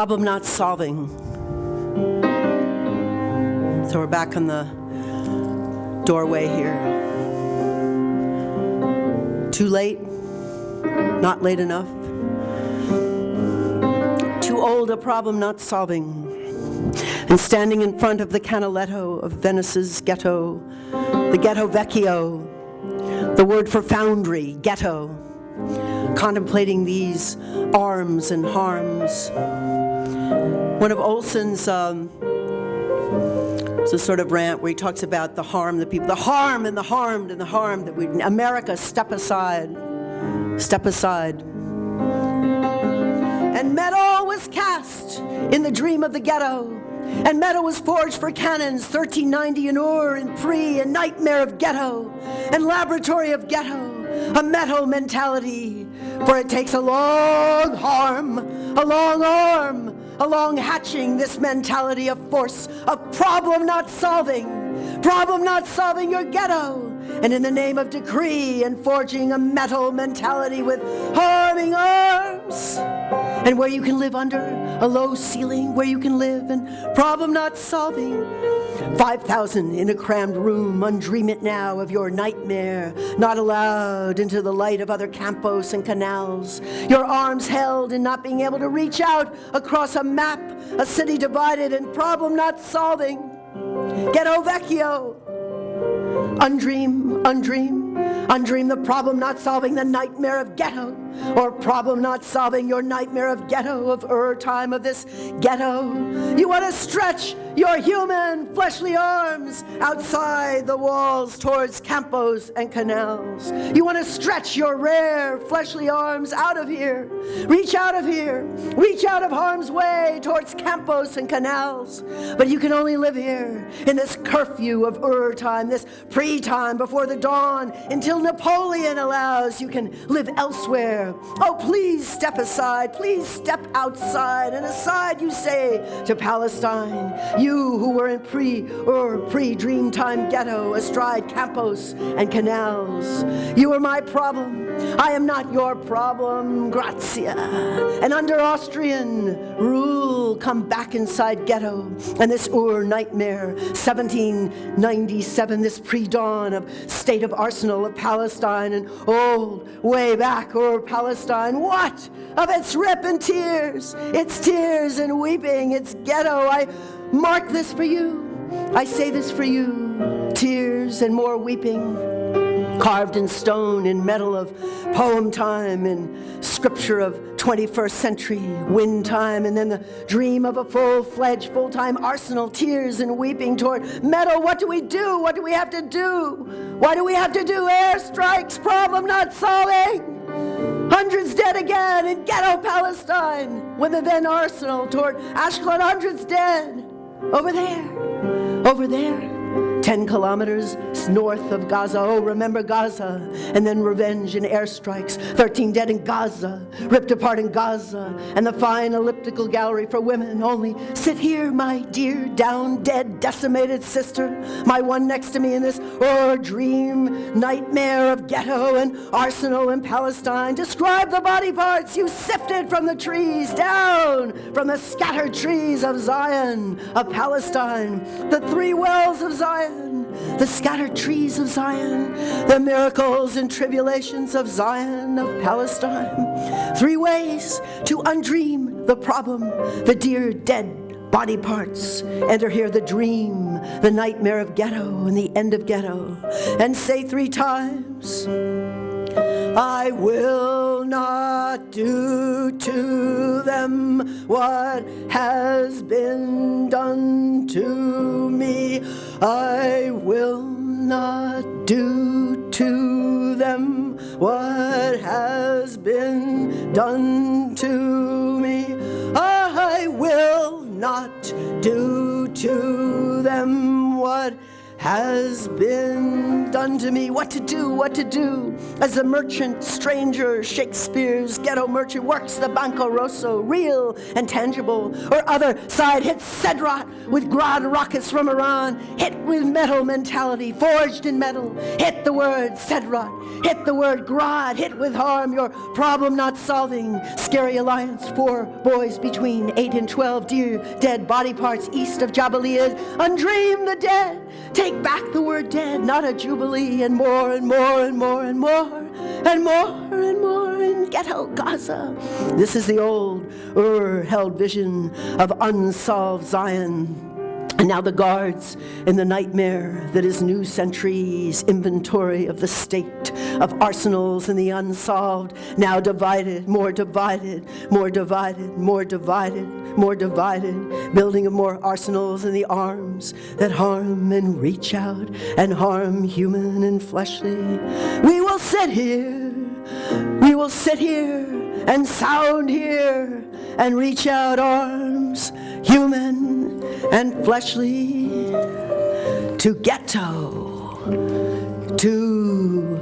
Problem not solving. So we're back on the doorway here. Too late? Not late enough? Too old, a problem not solving. And standing in front of the Canaletto of Venice's ghetto, the Ghetto Vecchio, the word for foundry, ghetto, contemplating these arms and harms. One of Olson's, it's a sort of rant where he talks about the harm, the people, the harm and the harmed and the harm that we, America, step aside. Step aside. And metal was cast in the dream of the ghetto. And metal was forged for cannons, 1390 in Ur and Pre, a nightmare of ghetto, and laboratory of ghetto, a metal mentality. For it takes a long arm, a long arm, a long hatching, this mentality of force, of problem not solving your ghetto. And in the name of decree and forging a metal mentality with harming arms. And where you can live under a low ceiling, where you can live and problem not solving. 5,000 in a crammed room, undream it now of your nightmare, not allowed into the light of other campos and canals. Your arms held in not being able to reach out across a map, a city divided and problem not solving. Ghetto Vecchio. Undream the problem not solving the nightmare of ghetto, or problem not solving your nightmare of ghetto, of time of this ghetto. You want to stretch your human fleshly arms outside the walls towards campos and canals. You want to stretch your rare fleshly arms out of here. Reach out of here. Reach out of harm's way towards campos and canals. But you can only live here in this curfew of time, this pre-time before the dawn, until Napoleon allows you can live elsewhere. Oh, please step aside. Please step outside. And aside you say to Palestine, you who were in pre-dream time ghetto, astride campos and canals. You are my problem. I am not your problem. Grazia. And under Austrian rule, come back inside ghetto. And this nightmare, 1797, this pre-dawn of state of arsenal of Palestine and old way back Palestine. What of its rip and tears? Its tears and weeping, its ghetto. I mark this for you. I say this for you. Tears and more weeping. Carved in stone, in metal of poem time, in scripture of 21st century wind time, and then the dream of a full-fledged, full-time arsenal, tears and weeping toward metal. What do we do? What do we have to do? Why do we have to do airstrikes? Problem not solving. Hundreds dead again in ghetto Palestine, when the then arsenal toward Ashkelon, hundreds dead. Over there. 10 kilometers north of Gaza. Oh, remember Gaza. And then revenge and airstrikes. 13 dead in Gaza. Ripped apart in Gaza. And the fine elliptical gallery for women. Only sit here, my dear, down, dead, decimated sister. My one next to me in this dream nightmare of ghetto and arsenal in Palestine. Describe the body parts you sifted from the trees, down from the scattered trees of Zion, of Palestine. The three wells of Zion. The scattered trees of Zion, the miracles and tribulations of Zion, of Palestine. 3 ways to undream the problem, the dear dead body parts. Enter here the dream, the nightmare of ghetto and the end of ghetto. And say 3 times, I will not do to them what has been done to me. I will not do to them what has been done to me. I will not do to them what has been done to me. What to do, as the merchant stranger, Shakespeare's ghetto merchant, works the Banco Rosso, real and tangible. Or other side hits Sedrat with Grad rockets from Iran, hit with metal mentality, forged in metal. Hit the word Sedrat, hit the word Grad, hit with harm, your problem not solving. Scary alliance, 4 boys between 8 and 12, dear dead body parts east of Jabaliad. Undream the dead, take back the word dead, not a jubilee, and more and more and more and more and more and more in ghetto Gaza. This is the old held vision of unsolved Zion. And now the guards in the nightmare that is new centuries' inventory of the state, of arsenals and the unsolved, now divided, more divided, more divided, more divided, more divided, building of more arsenals and the arms that harm and reach out and harm human and fleshly. We will sit here and sound here and reach out arms, human and fleshly, to ghetto, to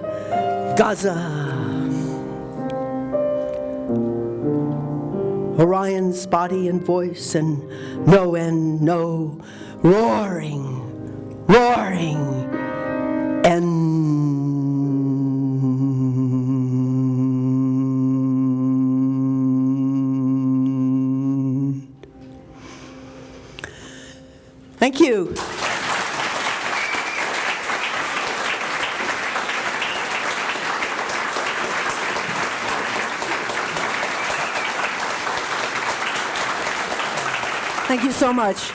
Gaza. Orion's body and voice and no end, no, roaring, roaring, and thank you. Thank you so much.